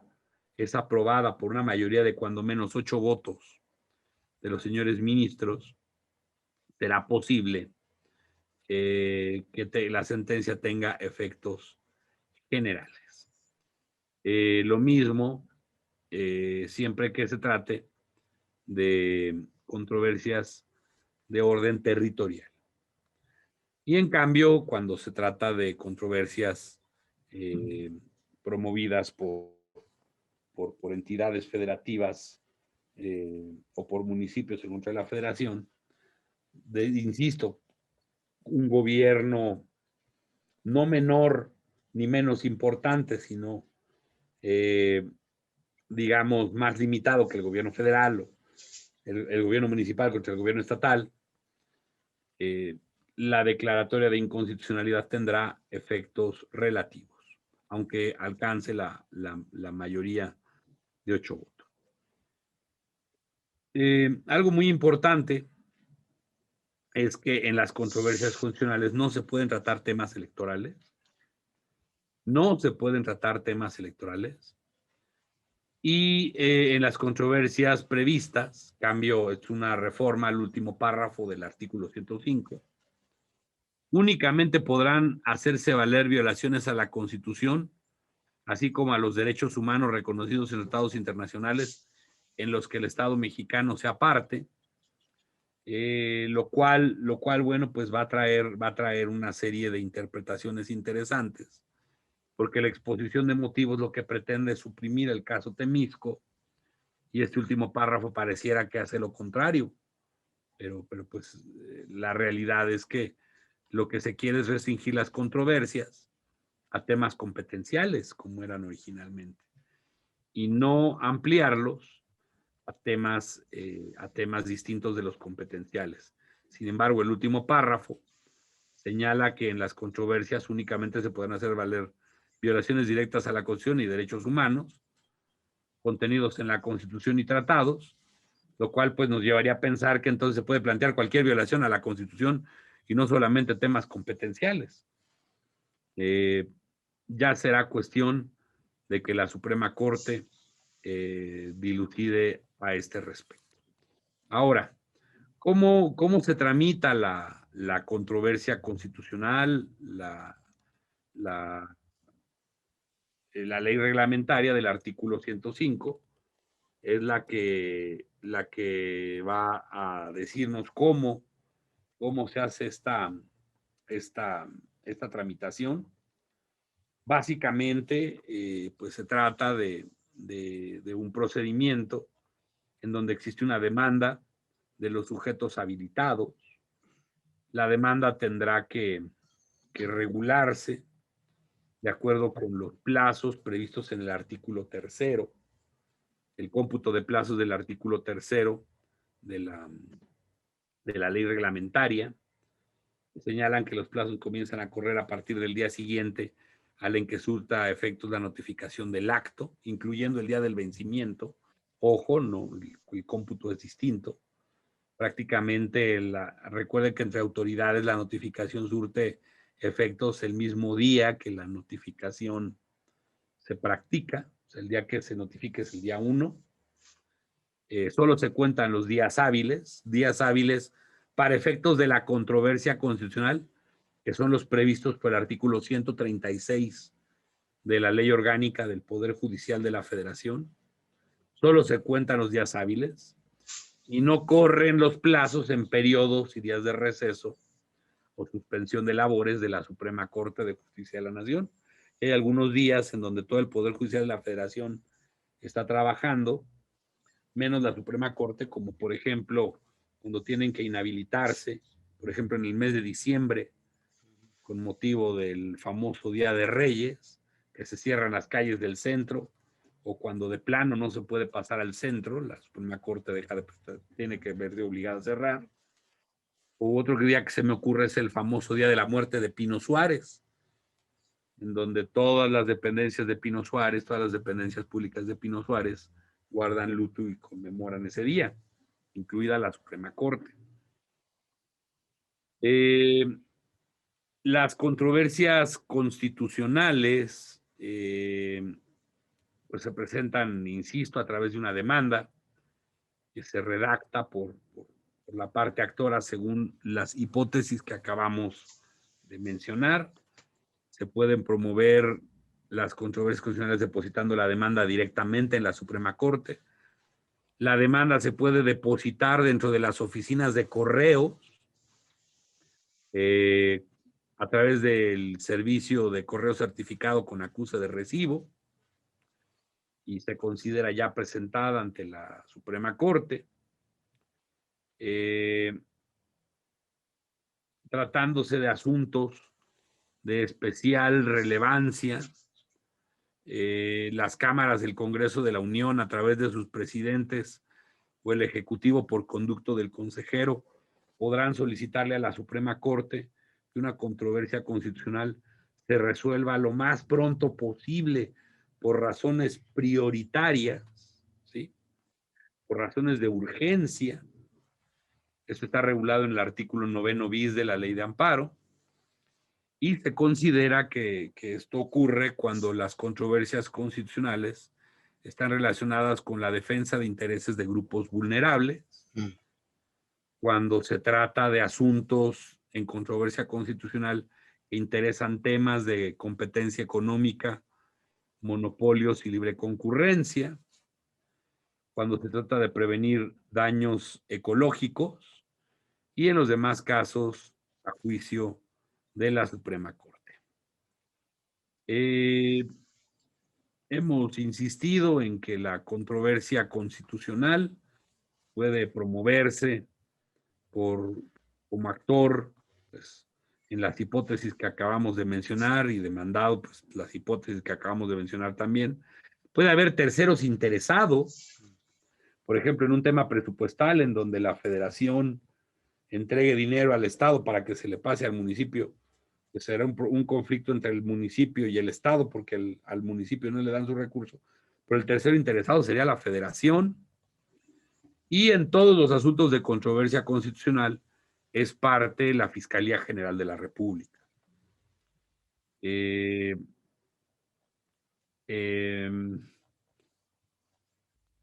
es aprobada por una mayoría de cuando menos 8 votos de los señores ministros, será posible que la sentencia tenga efectos generales. Lo mismo siempre que se trate de controversias de orden territorial. Y en cambio, cuando se trata de controversias promovidas por entidades federativas o por municipios en contra de la federación, insisto, un gobierno no menor ni menos importante, sino digamos más limitado que el gobierno federal o el gobierno municipal contra el gobierno estatal, la declaratoria de inconstitucionalidad tendrá efectos relativos, aunque alcance la mayoría de 8 votos. Algo muy importante es que en las controversias constitucionales no se pueden tratar temas electorales. No se pueden tratar temas electorales. Y en las controversias previstas, cambio, es una reforma al último párrafo del artículo 105, únicamente podrán hacerse valer violaciones a la Constitución, así como a los derechos humanos reconocidos en tratados internacionales en los que el Estado mexicano sea parte, lo cual, bueno, pues va a traer una serie de interpretaciones interesantes, porque la exposición de motivos lo que pretende es suprimir el caso Temisco, y este último párrafo pareciera que hace lo contrario, pero pues la realidad es que lo que se quiere es restringir las controversias a temas competenciales, como eran originalmente, y no ampliarlos a temas distintos de los competenciales. Sin embargo, el último párrafo señala que en las controversias únicamente se pueden hacer valer violaciones directas a la Constitución y derechos humanos, contenidos en la Constitución y tratados, lo cual pues nos llevaría a pensar que entonces se puede plantear cualquier violación a la Constitución y no solamente temas competenciales. Ya será cuestión de que la Suprema Corte dilucide a este respecto. Ahora, ¿cómo se tramita la controversia constitucional, la ley reglamentaria del artículo 105? Es la que va a decirnos cómo se hace esta tramitación. Básicamente, pues se trata de un procedimiento en donde existe una demanda de los sujetos habilitados. La demanda tendrá que regularse de acuerdo con los plazos previstos en el artículo 3º, el cómputo de plazos del artículo 3º de la ley reglamentaria. Señalan que los plazos comienzan a correr a partir del día siguiente al en que surta efectos la notificación del acto, incluyendo el día del vencimiento. Ojo, no, el cómputo es distinto. Prácticamente, recuerden que entre autoridades la notificación surte efectos el mismo día que la notificación se practica. O sea, el día que se notifique es el día 1. Solo se cuentan los días hábiles para efectos de la controversia constitucional, que son los previstos por el artículo 136 de la Ley Orgánica del Poder Judicial de la Federación. Solo se cuentan los días hábiles y no corren los plazos en periodos y días de receso o suspensión de labores de la Suprema Corte de Justicia de la Nación. Hay algunos días en donde todo el Poder Judicial de la Federación está trabajando, menos la Suprema Corte, como por ejemplo cuando tienen que inhabilitarse, por ejemplo en el mes de diciembre, con motivo del famoso Día de Reyes, que se cierran las calles del centro, o cuando de plano no se puede pasar al centro, la Suprema Corte tiene que verse obligada a cerrar. O otro día que se me ocurre es el famoso Día de la Muerte de Pino Suárez, en donde todas las dependencias de Pino Suárez, todas las dependencias públicas de Pino Suárez guardan luto y conmemoran ese día, incluida la Suprema Corte. Las controversias constitucionales pues se presentan, insisto, a través de una demanda que se redacta por la parte actora según las hipótesis que acabamos de mencionar. Se pueden promover las controversias constitucionales depositando la demanda directamente en la Suprema Corte. La demanda se puede depositar dentro de las oficinas de correo a través del servicio de correo certificado con acuse de recibo y se considera ya presentada ante la Suprema Corte. Tratándose de asuntos de especial relevancia, las cámaras del Congreso de la Unión, a través de sus presidentes o el Ejecutivo por conducto del consejero, podrán solicitarle a la Suprema Corte que una controversia constitucional se resuelva lo más pronto posible por razones prioritarias, ¿sí? Por razones de urgencia. Esto está regulado en el artículo 9 bis de la Ley de Amparo. Y se considera que esto ocurre cuando las controversias constitucionales están relacionadas con la defensa de intereses de grupos vulnerables, cuando se trata de asuntos en controversia constitucional que interesan temas de competencia económica, monopolios y libre concurrencia, cuando se trata de prevenir daños ecológicos y en los demás casos a juicio de la Suprema Corte. Hemos insistido en que la controversia constitucional puede promoverse como actor, pues, en las hipótesis que acabamos de mencionar y demandado, pues, las hipótesis que acabamos de mencionar también. Puede haber terceros interesados, por ejemplo, en un tema presupuestal en donde la federación entregue dinero al Estado para que se le pase al municipio, pues será un conflicto entre el municipio y el Estado, porque al municipio no le dan su recurso, pero el tercero interesado sería la federación, y en todos los asuntos de controversia constitucional es parte la Fiscalía General de la República.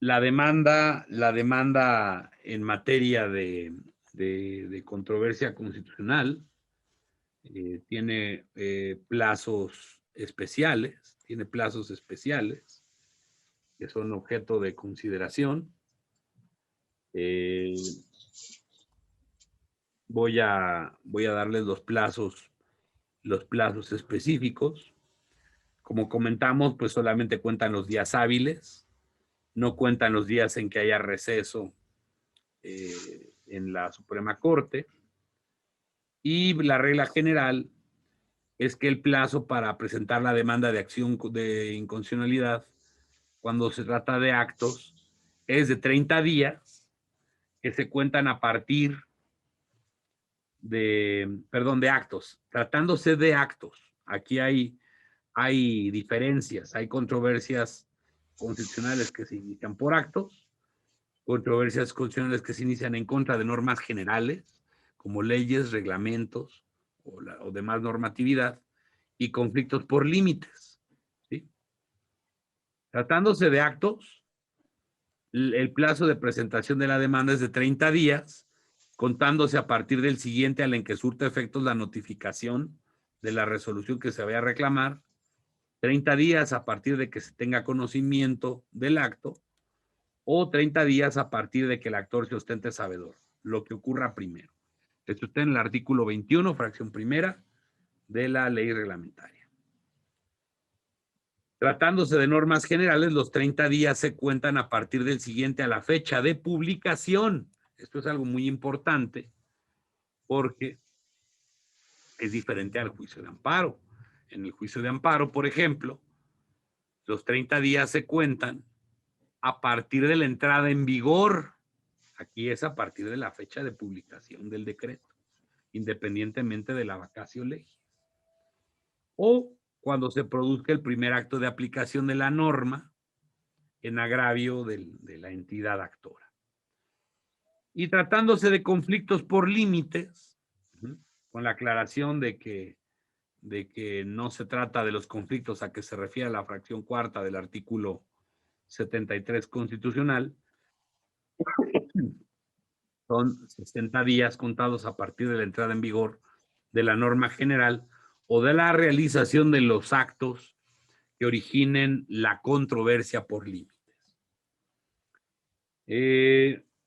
La demanda en materia de controversia constitucional tiene plazos especiales, que son objeto de consideración. Voy a darles los plazos específicos. Como comentamos, pues solamente cuentan los días hábiles, no cuentan los días en que haya receso en la Suprema Corte. Y la regla general es que el plazo para presentar la demanda de acción de inconstitucionalidad cuando se trata de actos es de 30 días, que se cuentan a partir de actos. Tratándose de actos, aquí hay diferencias, hay controversias constitucionales que se inician por actos, controversias constitucionales que se inician en contra de normas generales, como leyes, reglamentos o demás normatividad, y conflictos por límites, ¿sí? Tratándose de actos, el plazo de presentación de la demanda es de 30 días, contándose a partir del siguiente al en que surta efectos la notificación de la resolución que se vaya a reclamar, 30 días a partir de que se tenga conocimiento del acto, o 30 días a partir de que el actor se ostente sabedor, lo que ocurra primero. Esto está en el artículo 21, fracción primera de la ley reglamentaria. Tratándose de normas generales, los 30 días se cuentan a partir del siguiente a la fecha de publicación. Esto es algo muy importante porque es diferente al juicio de amparo. En el juicio de amparo, por ejemplo, los 30 días se cuentan a partir de la entrada en vigor. Aquí es a partir de la fecha de publicación del decreto, independientemente de la vacatio legis. O cuando se produzca el primer acto de aplicación de la norma en agravio de la entidad actora. Y tratándose de conflictos por límites, con la aclaración de que no se trata de los conflictos a que se refiere la fracción cuarta del artículo 73 constitucional, son 60 días contados a partir de la entrada en vigor de la norma general o de la realización de los actos que originen la controversia por límites.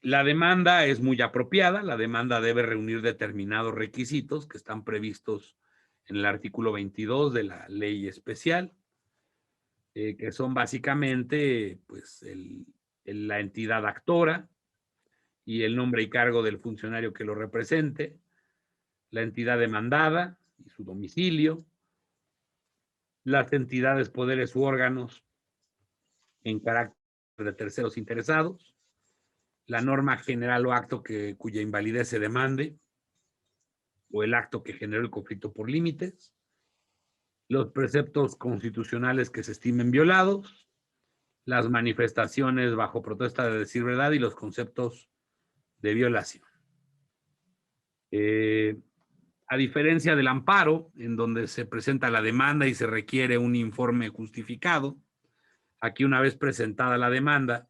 La demanda es muy apropiada. La demanda debe reunir determinados requisitos que están previstos en el artículo 22 de la ley especial, que son básicamente pues, la entidad actora y el nombre y cargo del funcionario que lo represente, la entidad demandada y su domicilio, las entidades, poderes u órganos en carácter de terceros interesados, la norma general o acto cuya invalidez se demande, o el acto que generó el conflicto por límites, los preceptos constitucionales que se estimen violados, las manifestaciones bajo protesta de decir verdad y los conceptos de violación. A diferencia del amparo, en donde se presenta la demanda y se requiere un informe justificado, aquí una vez presentada la demanda,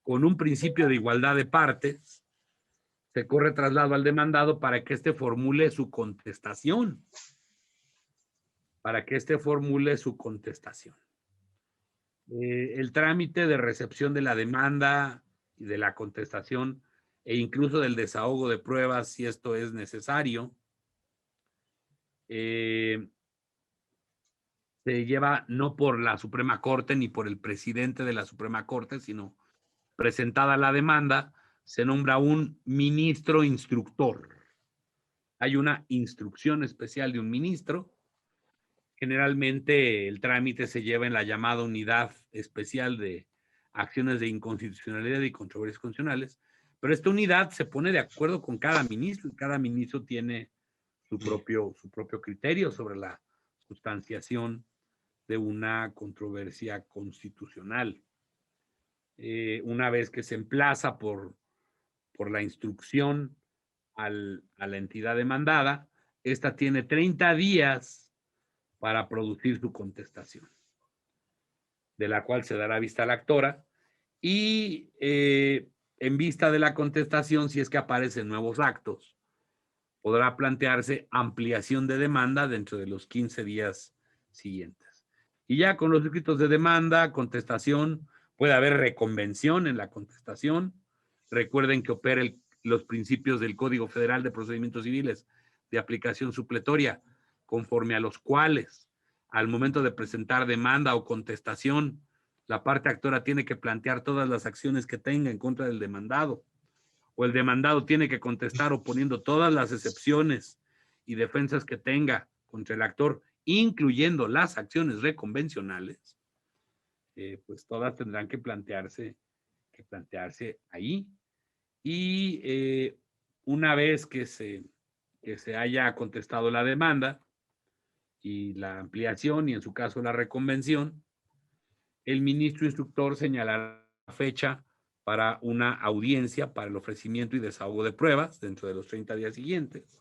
con un principio de igualdad de partes, se corre traslado al demandado para que éste formule su contestación. El trámite de recepción de la demanda y de la contestación e incluso del desahogo de pruebas, si esto es necesario, se lleva no por la Suprema Corte ni por el presidente de la Suprema Corte, sino presentada la demanda, se nombra un ministro instructor. Hay una instrucción especial de un ministro. Generalmente el trámite se lleva en la llamada unidad especial de acciones de inconstitucionalidad y controversias constitucionales, pero esta unidad se pone de acuerdo con cada ministro y cada ministro tiene su propio criterio sobre la sustanciación de una controversia constitucional. Una vez que se emplaza por la instrucción a la entidad demandada, esta tiene 30 días para producir su contestación, de la cual se dará vista a la actora, y en vista de la contestación, si es que aparecen nuevos actos, podrá plantearse ampliación de demanda dentro de los 15 días siguientes. Y ya con los escritos de demanda, contestación, puede haber reconvención en la contestación. Recuerden que opera los principios del Código Federal de Procedimientos Civiles de aplicación supletoria, conforme a los cuales, al momento de presentar demanda o contestación, la parte actora tiene que plantear todas las acciones que tenga en contra del demandado, o el demandado tiene que contestar oponiendo todas las excepciones y defensas que tenga contra el actor, incluyendo las acciones reconvencionales, pues todas tendrán que plantearse ahí. Y una vez que se haya contestado la demanda y la ampliación y en su caso la reconvención, el ministro instructor señalará la fecha para una audiencia para el ofrecimiento y desahogo de pruebas dentro de los 30 días siguientes,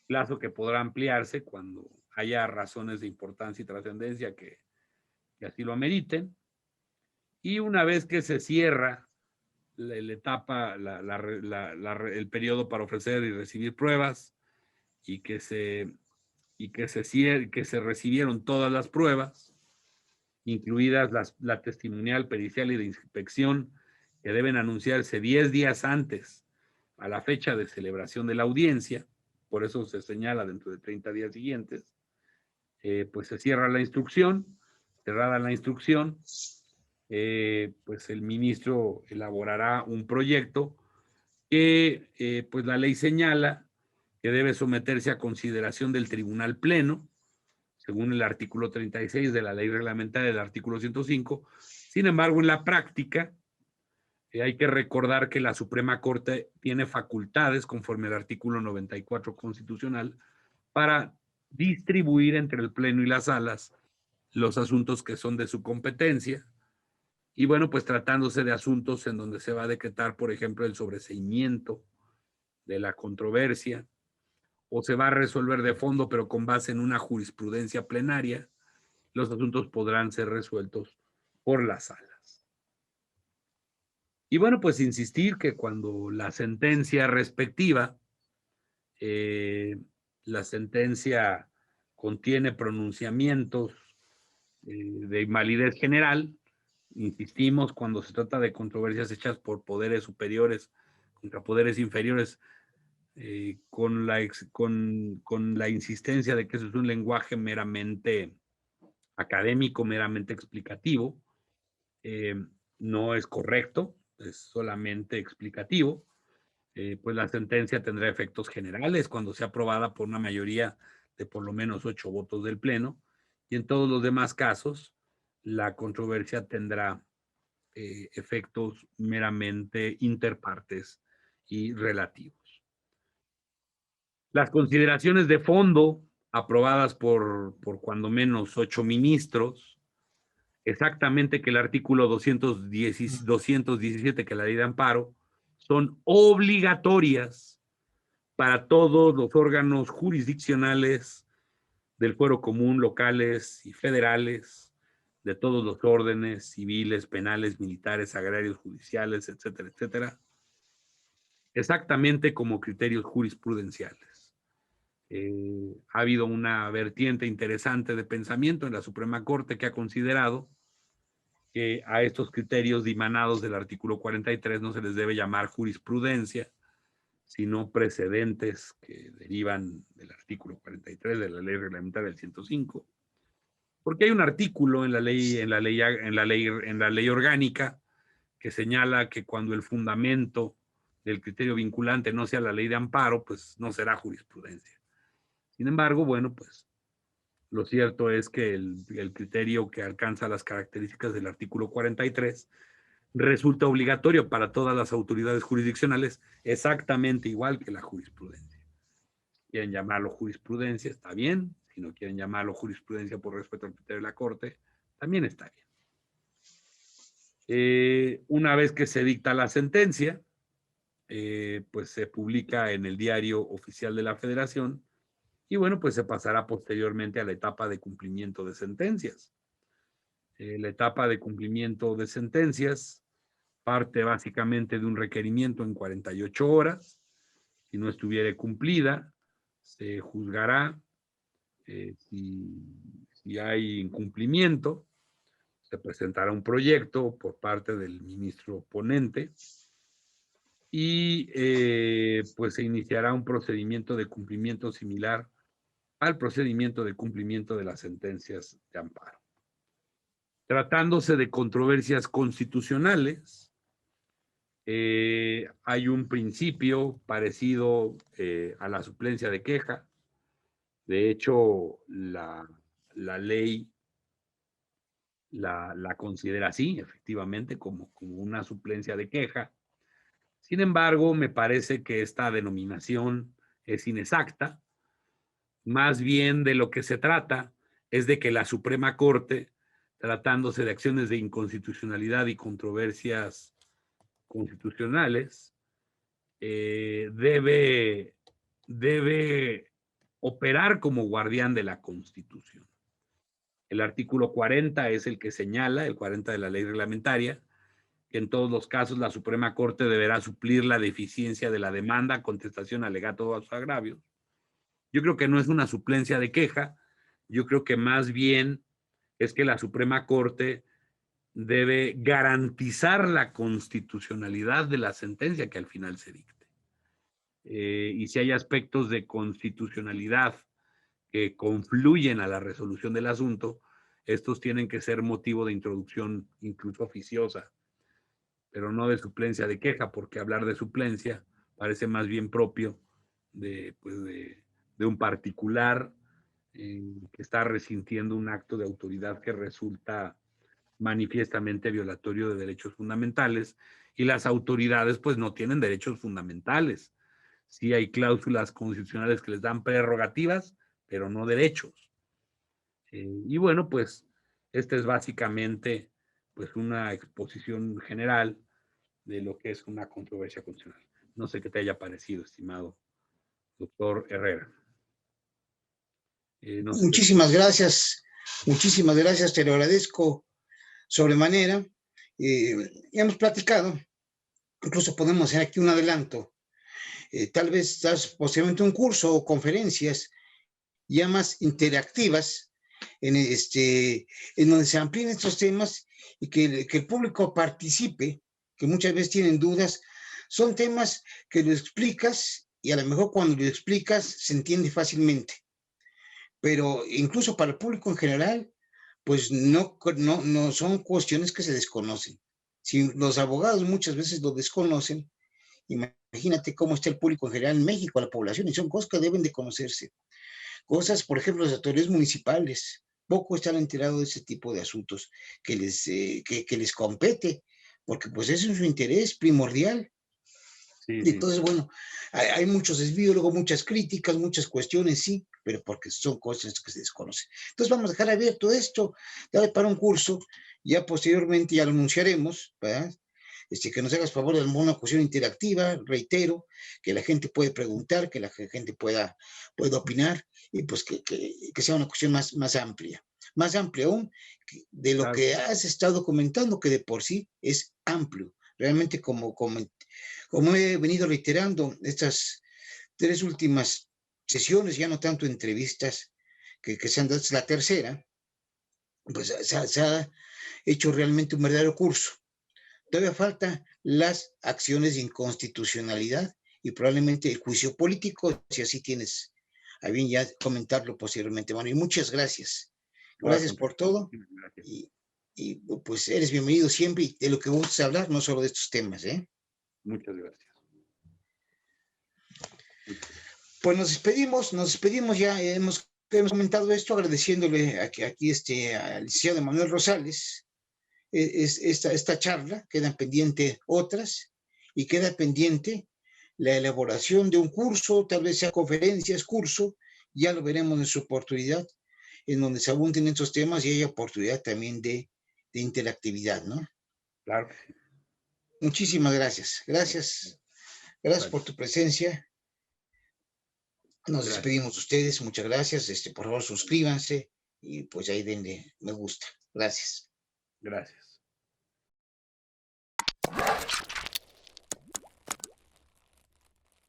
plazo que podrá ampliarse cuando haya razones de importancia y trascendencia que así lo ameriten. Y una vez que se cierra la etapa, el periodo para ofrecer y recibir pruebas y y que se recibieron todas las pruebas, incluidas la testimonial, pericial y de inspección, que deben anunciarse 10 días antes a la fecha de celebración de la audiencia, por eso se señala dentro de 30 días siguientes, pues se cierra la instrucción, cerrada la instrucción, pues el ministro elaborará un proyecto que pues la ley señala que debe someterse a consideración del Tribunal Pleno, según el artículo 36 de la ley reglamentaria del artículo 105. Sin embargo, en la práctica, hay que recordar que la Suprema Corte tiene facultades, conforme al artículo 94 constitucional, para distribuir entre el Pleno y las salas los asuntos que son de su competencia. Y bueno, pues tratándose de asuntos en donde se va a decretar, por ejemplo, el sobreseimiento de la controversia, o se va a resolver de fondo, pero con base en una jurisprudencia plenaria, los asuntos podrán ser resueltos por las salas. Y bueno, pues insistir que cuando la sentencia respectiva, la sentencia contiene pronunciamientos de invalidez general, insistimos, cuando se trata de controversias hechas por poderes superiores contra poderes inferiores, con la insistencia de que eso es un lenguaje meramente académico, meramente explicativo, no es correcto, es solamente explicativo. Pues la sentencia tendrá efectos generales cuando sea aprobada por una mayoría de por lo menos 8 votos del Pleno, y en todos los demás casos la controversia tendrá efectos meramente interpartes y relativos. Las consideraciones de fondo aprobadas por cuando menos 8 ministros, exactamente que el artículo 217 que la ley de amparo, son obligatorias para todos los órganos jurisdiccionales del fuero común, locales y federales, de todos los órdenes civiles, penales, militares, agrarios, judiciales, etcétera, etcétera, exactamente como criterios jurisprudenciales. Ha habido una vertiente interesante de pensamiento en la Suprema Corte que ha considerado que a estos criterios dimanados del artículo 43 no se les debe llamar jurisprudencia, sino precedentes que derivan del artículo 43 de la ley reglamentaria del 105, porque hay un artículo en la ley orgánica que señala que cuando el fundamento del criterio vinculante no sea la ley de amparo, pues no será jurisprudencia. Sin embargo, bueno, pues lo cierto es que el criterio que alcanza las características del artículo 43 resulta obligatorio para todas las autoridades jurisdiccionales, exactamente igual que la jurisprudencia. Quieren llamarlo jurisprudencia, está bien. Si no quieren llamarlo jurisprudencia por respeto al criterio de la Corte, también está bien. Una vez que se dicta la sentencia, pues se publica en el Diario Oficial de la Federación y bueno, pues se pasará posteriormente a la etapa de cumplimiento de sentencias. La etapa de cumplimiento de sentencias parte básicamente de un requerimiento en 48 horas. Si no estuviera cumplida, se juzgará si hay incumplimiento, se presentará un proyecto por parte del ministro ponente y pues se iniciará un procedimiento de cumplimiento similar al procedimiento de cumplimiento de las sentencias de amparo. Tratándose de controversias constitucionales, hay un principio parecido a la suplencia de queja. De hecho, la ley la considera así, efectivamente, como una suplencia de queja. Sin embargo, me parece que esta denominación es inexacta. Más bien de lo que se trata es de que la Suprema Corte, tratándose de acciones de inconstitucionalidad y controversias constitucionales, debe operar como guardián de la Constitución. El artículo 40 es el que señala, el 40 de la ley reglamentaria, que en todos los casos la Suprema Corte deberá suplir la deficiencia de la demanda, contestación, alegato o agravios, Yo creo que no es una suplencia de queja, yo creo que más bien es que la Suprema Corte debe garantizar la constitucionalidad de la sentencia que al final se dicte. Y si hay aspectos de constitucionalidad que confluyen a la resolución del asunto, estos tienen que ser motivo de introducción incluso oficiosa, pero no de suplencia de queja, porque hablar de suplencia parece más bien propio de un particular que está resintiendo un acto de autoridad que resulta manifiestamente violatorio de derechos fundamentales, y las autoridades pues no tienen derechos fundamentales. Sí hay cláusulas constitucionales que les dan prerrogativas, pero no derechos. Y bueno, pues esta es básicamente pues una exposición general de lo que es una controversia constitucional. No sé qué te haya parecido, estimado doctor Herrera. No sé muchísimas gracias, te lo agradezco sobremanera. Ya hemos platicado, incluso podemos hacer aquí un adelanto, tal vez posiblemente un curso o conferencias ya más interactivas en donde se amplíen estos temas y que el público participe, que muchas veces tienen dudas. Son temas que lo explicas y a lo mejor cuando lo explicas se entiende fácilmente, pero incluso para el público en general, pues no son cuestiones que se desconocen. Si los abogados muchas veces lo desconocen, imagínate cómo está el público en general en México, la población, y son cosas que deben de conocerse. Cosas, por ejemplo, las autoridades municipales, poco están enterados de ese tipo de asuntos que les compete, porque pues ese es su interés primordial. Sí, Y entonces, bueno, hay muchos desvíos, luego muchas críticas, muchas cuestiones, sí, pero porque son cosas que se desconocen. Entonces vamos a dejar abierto esto, ya para un curso, ya posteriormente ya lo anunciaremos, ¿verdad? Que nos hagas favor de alguna cuestión interactiva, reitero, que la gente puede preguntar, que la gente pueda opinar, y pues que sea una cuestión más amplia aún de lo que has estado comentando, que de por sí es amplio. Realmente, como he venido reiterando estas 3 últimas sesiones, ya no tanto entrevistas que se han dado, es la tercera, pues se ha hecho realmente un verdadero curso. Todavía faltan las acciones de inconstitucionalidad y probablemente el juicio político, si así tienes a bien ya comentarlo posteriormente. Bueno, y muchas gracias. Gracias por todo. Y pues eres bienvenido siempre, y de lo que gustes hablar, no solo de estos temas, ¿eh? Muchas gracias. Pues nos despedimos ya, hemos comentado esto, agradeciéndole aquí al licenciado Manuel Rosales esta charla. Quedan pendientes otras, y queda pendiente la elaboración de un curso, tal vez sea conferencias, curso, ya lo veremos en su oportunidad, en donde se abunden estos temas y haya oportunidad también de interactividad, ¿no? Claro. Muchísimas gracias. Gracias por tu presencia. Nos despedimos de ustedes, muchas gracias. Por favor, suscríbanse y pues ahí denle me gusta. Gracias. Gracias.